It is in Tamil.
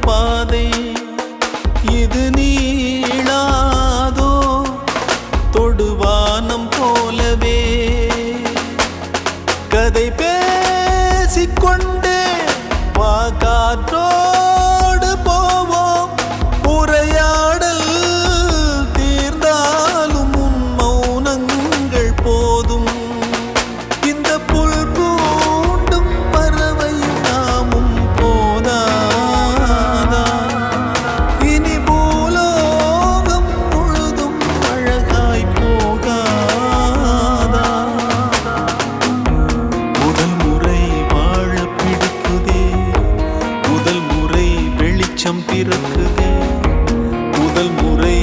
பாதை இது நீளாதோ தொடுவானம் போலவே கதை பேசிக்கொண்டே வா காற்றோடு போவோம் உரையாடல் தீர்ந்தாலும் உன் மௌனங்கள் போதும் இந்த புல் பூண்டும் பறவையும் நாமும் போதாதா இனி பூலோகம் முழுதும் அழகாய் போகாதா முதல் முறை வாழ பிடிக்குதே முதல் முறை வெளிச்சம் பிறக்குதே முதல் முறை